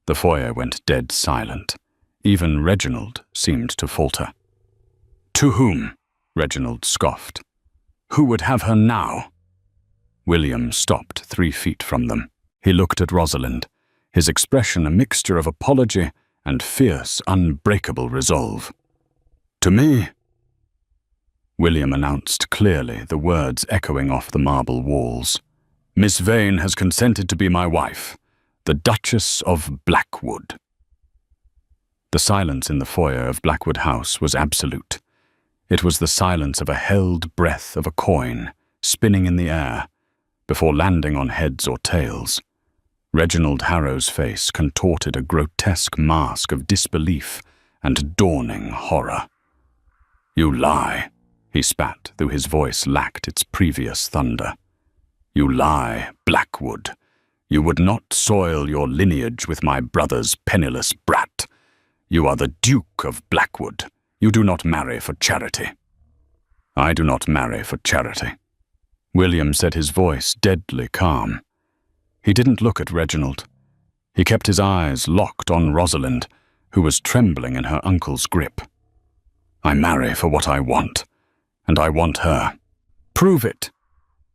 The foyer went dead silent. Even Reginald seemed to falter. "To whom?" Reginald scoffed. "Who would have her now?" William stopped 3 feet from them. He looked at Rosalind, his expression a mixture of apology and fierce, unbreakable resolve. "To me," William announced clearly, the words echoing off the marble walls. Miss Vane has consented to be my wife, the Duchess of Blackwood." The silence in the foyer of Blackwood House was absolute. It was the silence of a held breath of a coin, spinning in the air, before landing on heads or tails. Reginald Harrow's face contorted a grotesque mask of disbelief and dawning horror. "You lie," he spat, though his voice lacked its previous thunder. "You lie, Blackwood. You would not soil your lineage with my brother's penniless brat. You are the Duke of Blackwood. You do not marry for charity." "I do not marry for charity." William said, his voice deadly calm. He didn't look at Reginald. He kept his eyes locked on Rosalind, who was trembling in her uncle's grip. "I marry for what I want, and I want her." "Prove it,"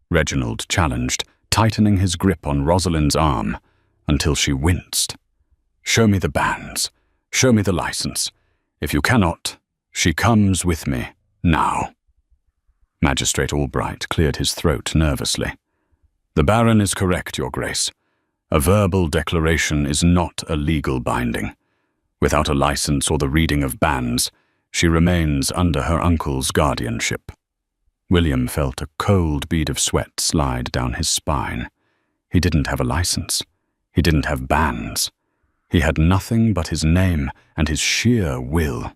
Reginald challenged, tightening his grip on Rosalind's arm until she winced. "Show me the banns. Show me the license. If you cannot, she comes with me, now." Magistrate Albright cleared his throat nervously. "The Baron is correct, Your Grace. A verbal declaration is not a legal binding. Without a license or the reading of banns, she remains under her uncle's guardianship." William felt a cold bead of sweat slide down his spine. He didn't have a license. He didn't have banns. He had nothing but his name and his sheer will.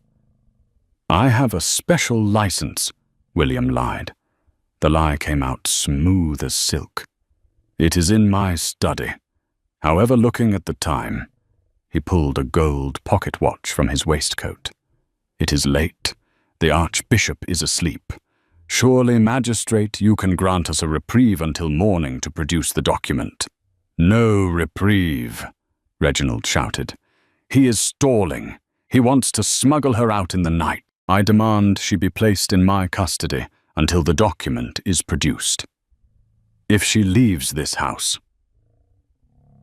"I have a special license," William lied. The lie came out smooth as silk. "It is in my study. However, looking at the time," he pulled a gold pocket watch from his waistcoat. "It is late. The Archbishop is asleep. Surely, Magistrate, you can grant us a reprieve until morning to produce the document." "No reprieve," Reginald shouted. "He is stalling. He wants to smuggle her out in the night. I demand she be placed in my custody until the document is produced. If she leaves this house—"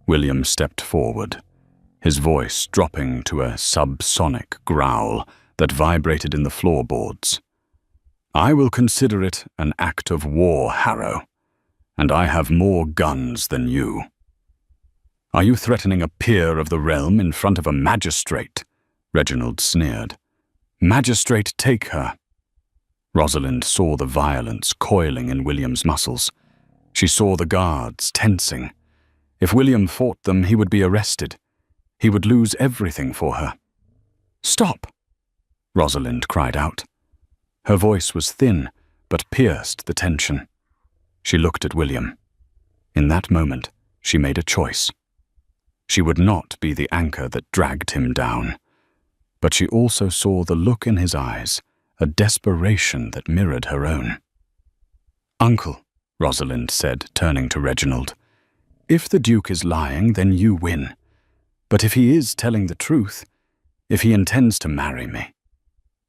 William stepped forward, his voice dropping to a subsonic growl that vibrated in the floorboards. "I will consider it an act of war, Harrow, and I have more guns than you." "Are you threatening a peer of the realm in front of a magistrate?" Reginald sneered. "Magistrate, take her." Rosalind saw the violence coiling in William's muscles. She saw the guards tensing. If William fought them, he would be arrested. He would lose everything for her. "Stop!" Rosalind cried out. Her voice was thin, but pierced the tension. She looked at William. In that moment, she made a choice. She would not be the anchor that dragged him down. But she also saw the look in his eyes, a desperation that mirrored her own. "Uncle," Rosalind said, turning to Reginald, "if the Duke is lying, then you win. But if he is telling the truth, if he intends to marry me,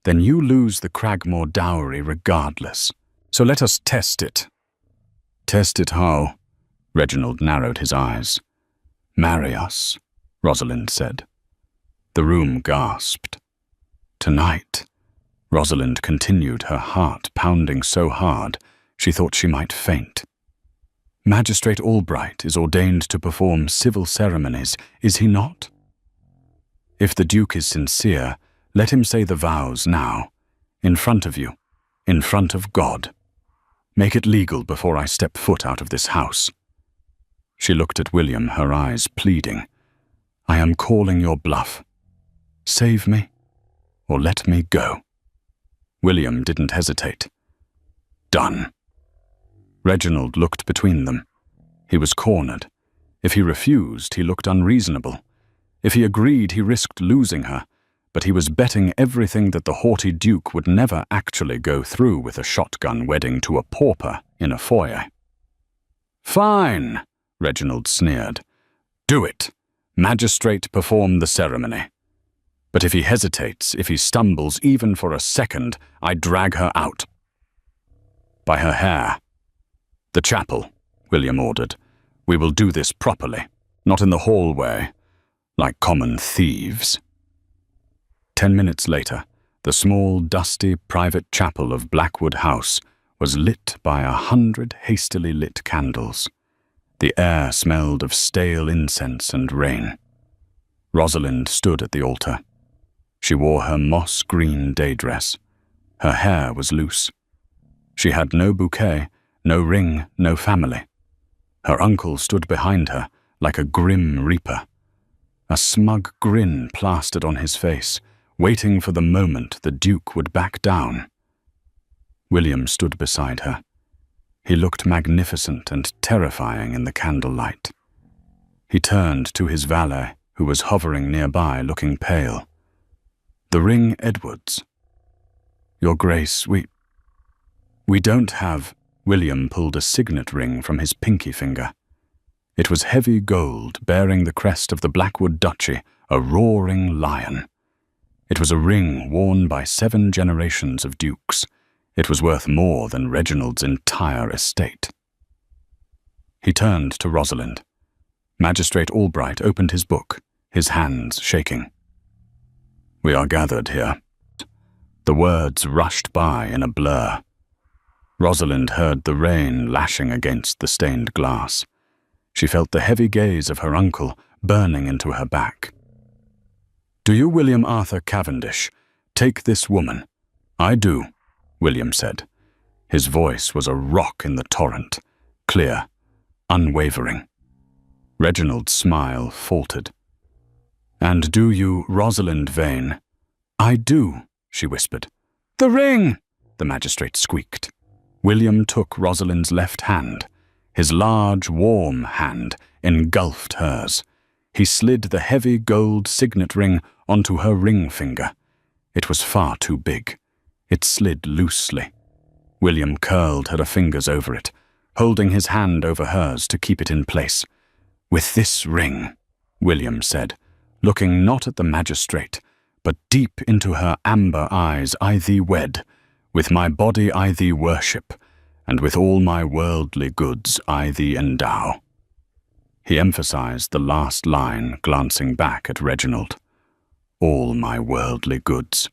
then you lose the Cragmore dowry regardless. So let us test it." "Test it how?" Reginald narrowed his eyes. "Marry us," Rosalind said. The room gasped. "Tonight," Rosalind continued, her heart pounding so hard she thought she might faint. "Magistrate Albright is ordained to perform civil ceremonies, is he not? If the Duke is sincere, let him say the vows now, in front of you, in front of God. Make it legal before I step foot out of this house." She looked at William, her eyes pleading. "I am calling your bluff. Save me, or let me go." William didn't hesitate. "Done." Reginald looked between them. He was cornered. If he refused, he looked unreasonable. If he agreed, he risked losing her, but he was betting everything that the haughty Duke would never actually go through with a shotgun wedding to a pauper in a foyer. "Fine," Reginald sneered. "Do it. Magistrate, perform the ceremony. But if he hesitates, if he stumbles even for a second, I drag her out. By her hair. The chapel," William ordered. "We will do this properly, not in the hallway, like common thieves." 10 minutes later, the small, dusty, private chapel of Blackwood House was lit by 100 hastily lit candles. The air smelled of stale incense and rain. Rosalind stood at the altar. She wore her moss-green day dress. Her hair was loose. She had no bouquet, no ring, no family. Her uncle stood behind her like a grim reaper. A smug grin plastered on his face, waiting for the moment the Duke would back down. William stood beside her. He looked magnificent and terrifying in the candlelight. He turned to his valet, who was hovering nearby, looking pale. "The ring, Edwards." "Your Grace, we don't have—" William pulled a signet ring from his pinky finger. It was heavy gold, bearing the crest of the Blackwood Duchy, a roaring lion. It was a ring worn by 7 generations of dukes. It was worth more than Reginald's entire estate. He turned to Rosalind. Magistrate Albright opened his book, his hands shaking. "We are gathered here." The words rushed by in a blur. Rosalind heard the rain lashing against the stained glass. She felt the heavy gaze of her uncle burning into her back. "Do you, William Arthur Cavendish, take this woman?" "I do," William said. His voice was a rock in the torrent, clear, unwavering. Reginald's smile faltered. "And do you, Rosalind Vane?" "I do," she whispered. "The ring!" the magistrate squeaked. William took Rosalind's left hand. His large, warm hand engulfed hers. He slid the heavy gold signet ring onto her ring finger. It was far too big. It slid loosely. William curled her fingers over it, holding his hand over hers to keep it in place. "With this ring," William said, looking not at the magistrate, but deep into her amber eyes, "I thee wed. With my body I thee worship, and with all my worldly goods I thee endow." He emphasized the last line, glancing back at Reginald. "All my worldly goods."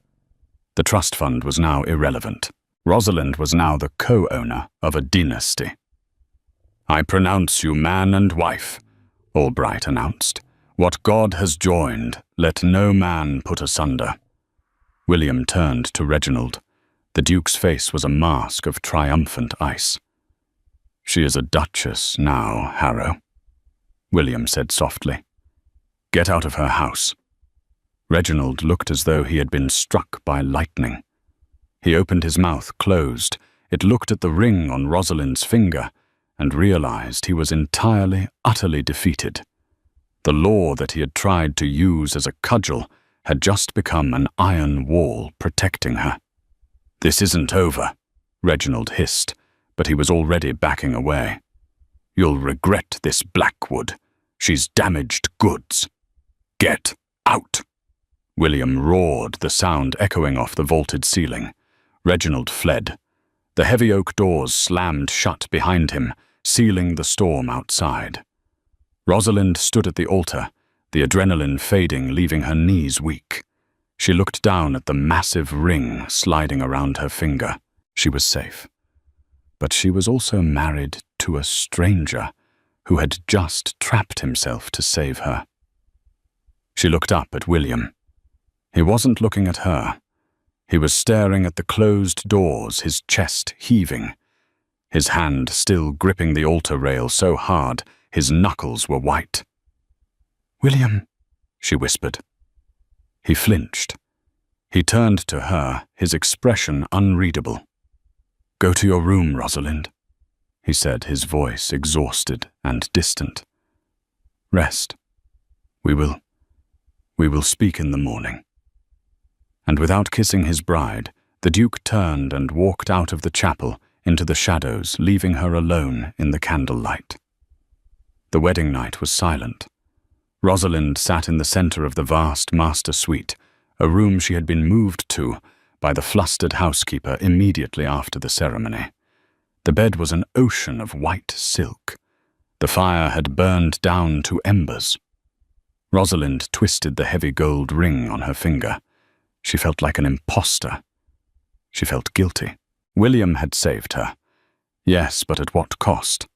The trust fund was now irrelevant. Rosalind was now the co-owner of a dynasty. "I pronounce you man and wife," Albright announced. "What God has joined, let no man put asunder." William turned to Reginald. The Duke's face was a mask of triumphant ice. "She is a duchess now, Harrow," William said softly. "Get out of her house." Reginald looked as though he had been struck by lightning. He opened his mouth closed. It looked at the ring on Rosalind's finger and realized he was entirely, utterly defeated. The law that he had tried to use as a cudgel had just become an iron wall protecting her. "This isn't over," Reginald hissed, but he was already backing away. "You'll regret this Blackwood. She's damaged goods. Get out!" William roared, the sound echoing off the vaulted ceiling. Reginald fled. The heavy oak doors slammed shut behind him, sealing the storm outside. Rosalind stood at the altar, the adrenaline fading, leaving her knees weak. She looked down at the massive ring sliding around her finger. She was safe. But she was also married to a stranger who had just trapped himself to save her. She looked up at William. He wasn't looking at her. He was staring at the closed doors, his chest heaving. His hand still gripping the altar rail so hard, his knuckles were white. "William," she whispered. He flinched. He turned to her, his expression unreadable. "Go to your room, Rosalind," he said, his voice exhausted and distant. "Rest. We will speak in the morning." And without kissing his bride, the Duke turned and walked out of the chapel into the shadows, leaving her alone in the candlelight. The wedding night was silent. Rosalind sat in the center of the vast master suite, a room she had been moved to by the flustered housekeeper immediately after the ceremony. The bed was an ocean of white silk. The fire had burned down to embers. Rosalind twisted the heavy gold ring on her finger. She felt like an imposter. She felt guilty. William had saved her. Yes, but at what cost?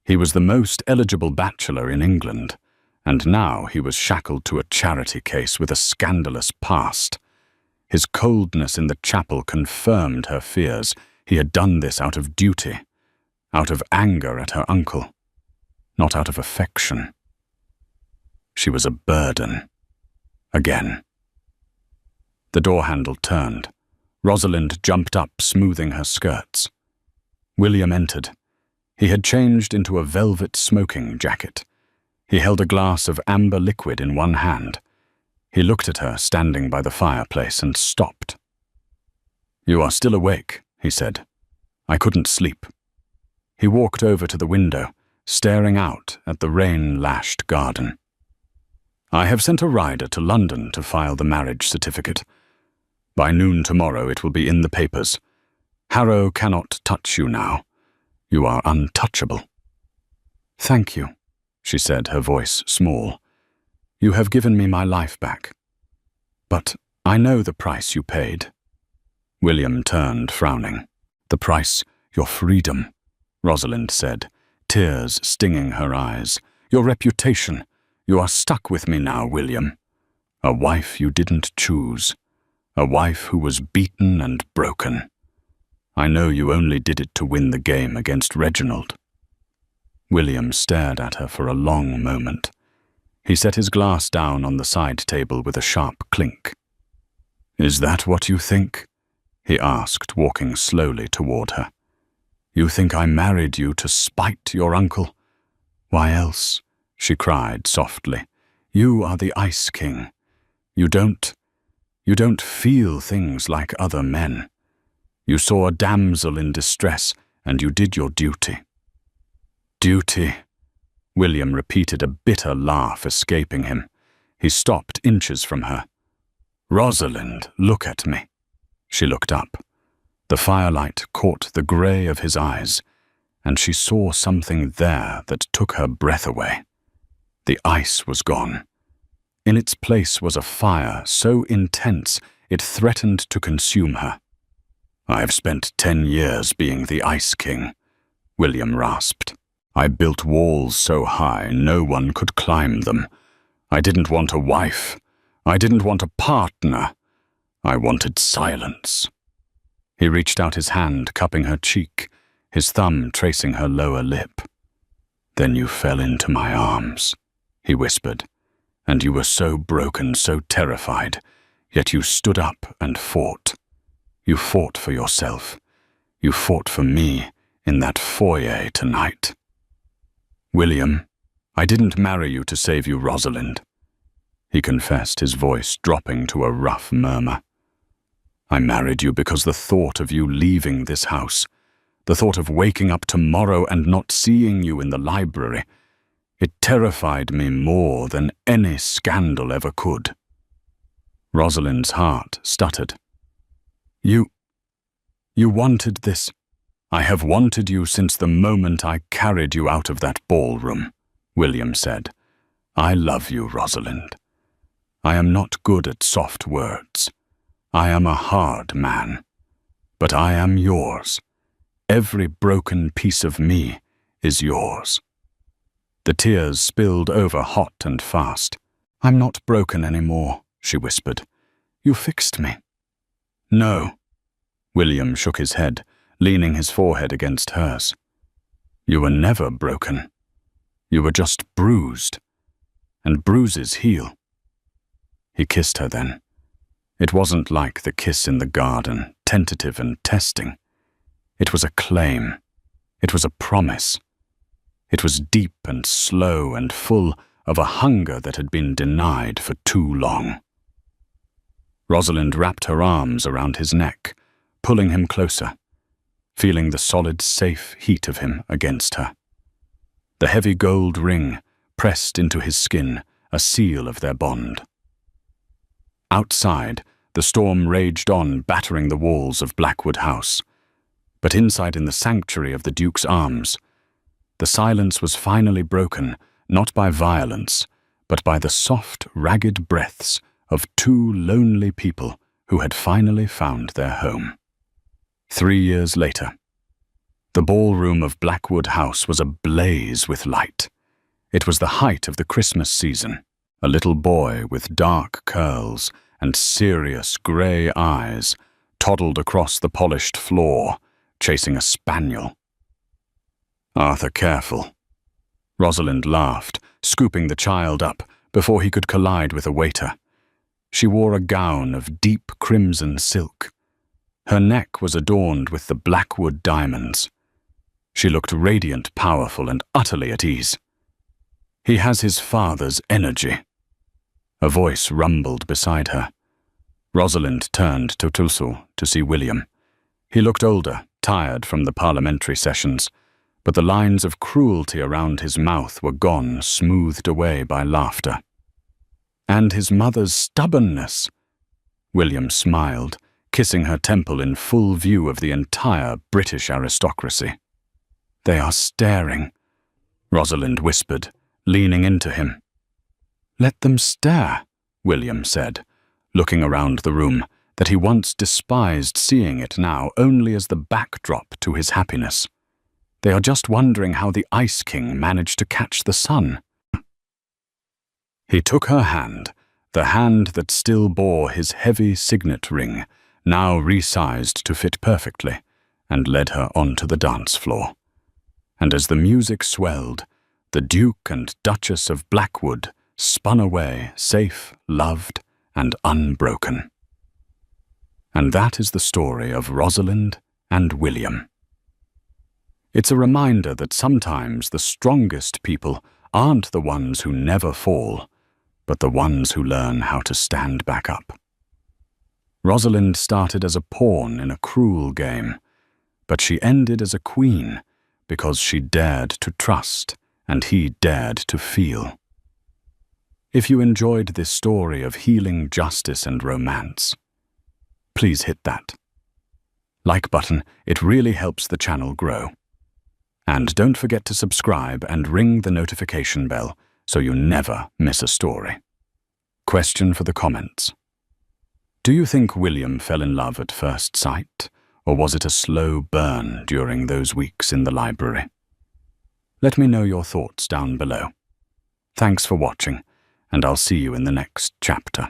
He was the most eligible bachelor in England, and now he was shackled to a charity case with a scandalous past. His coldness in the chapel confirmed her fears. He had done this out of duty, out of anger at her uncle, not out of affection. She was a burden. Again. The door handle turned. Rosalind jumped up, smoothing her skirts. William entered. He had changed into a velvet smoking jacket. He held a glass of amber liquid in one hand. He looked at her standing by the fireplace and stopped. "You are still awake," he said. "I couldn't sleep." He walked over to the window, staring out at the rain-lashed garden. "I have sent a rider to London to file the marriage certificate. By noon tomorrow it will be in the papers. Harrow cannot touch you now. You are untouchable." "Thank you," she said, her voice small. "You have given me my life back. But I know the price you paid." William turned, frowning. "The price, your freedom," Rosalind said, tears stinging her eyes. "Your reputation. You are stuck with me now, William. A wife you didn't choose. A wife who was beaten and broken. I know you only did it to win the game against Reginald." William stared at her for a long moment. He set his glass down on the side table with a sharp clink. "Is that what you think?" he asked, walking slowly toward her. "You think I married you to spite your uncle? Why else?" she cried softly. "You are the Ice King. You don't feel things like other men. You saw a damsel in distress, and you did your duty." "Duty," William repeated, a bitter laugh escaping him. He stopped inches from her. "Rosalind, look at me." She looked up. The firelight caught the grey of his eyes, and she saw something there that took her breath away. The ice was gone. In its place was a fire so intense it threatened to consume her. "I've spent 10 years being the Ice King," William rasped. "I built walls so high no one could climb them. I didn't want a wife. I didn't want a partner. I wanted silence." He reached out his hand, cupping her cheek, his thumb tracing her lower lip. "Then you fell into my arms," he whispered. "And you were so broken, so terrified, yet you stood up and fought. You fought for yourself. You fought for me in that foyer tonight." "William, I didn't marry you to save you, Rosalind," he confessed, his voice dropping to a rough murmur. "I married you because the thought of you leaving this house, the thought of waking up tomorrow and not seeing you in the library, it terrified me more than any scandal ever could." Rosalind's heart stuttered. You wanted this. I have wanted you since the moment I carried you out of that ballroom," William said. "I love you, Rosalind. I am not good at soft words. I am a hard man. But I am yours. Every broken piece of me is yours." The tears spilled over hot and fast. "I'm not broken anymore," she whispered. "You fixed me." "No." William shook his head, leaning his forehead against hers. "You were never broken. You were just bruised. And bruises heal." He kissed her then. It wasn't like the kiss in the garden, tentative and testing. It was a claim. It was a promise. It was deep and slow and full of a hunger that had been denied for too long. Rosalind wrapped her arms around his neck, pulling him closer, feeling the solid, safe heat of him against her. The heavy gold ring pressed into his skin, a seal of their bond. Outside, the storm raged on, battering the walls of Blackwood House. But inside in the sanctuary of the Duke's arms, the silence was finally broken, not by violence, but by the soft, ragged breaths of two lonely people who had finally found their home. 3 years later. The ballroom of Blackwood House was ablaze with light. It was the height of the Christmas season. A little boy with dark curls and serious grey eyes toddled across the polished floor, chasing a spaniel. "Arthur, careful." Rosalind laughed, scooping the child up before he could collide with a waiter. She wore a gown of deep crimson silk. Her neck was adorned with the Blackwood diamonds. She looked radiant, powerful, and utterly at ease. "He has his father's energy." A voice rumbled beside her. Rosalind turned to Tulsul to see William. He looked older, tired from the parliamentary sessions, but the lines of cruelty around his mouth were gone, smoothed away by laughter. "And his mother's stubbornness." William smiled, kissing her temple in full view of the entire British aristocracy. "They are staring," Rosalind whispered, leaning into him. "Let them stare," William said, looking around the room that he once despised, seeing it now only as the backdrop to his happiness. "They are just wondering how the Ice King managed to catch the sun." He took her hand, the hand that still bore his heavy signet ring, now resized to fit perfectly, and led her onto the dance floor. And as the music swelled, the Duke and Duchess of Blackwood spun away, safe, loved, and unbroken. And that is the story of Rosalind and William. It's a reminder that sometimes the strongest people aren't the ones who never fall, but the ones who learn how to stand back up. Rosalind started as a pawn in a cruel game, but she ended as a queen because she dared to trust and he dared to feel. If you enjoyed this story of healing, justice, and romance, please hit that like button. It really helps the channel grow. And don't forget to subscribe and ring the notification bell so you never miss a story. Question for the comments. Do you think William fell in love at first sight, or was it a slow burn during those weeks in the library? Let me know your thoughts down below. Thanks for watching, and I'll see you in the next chapter.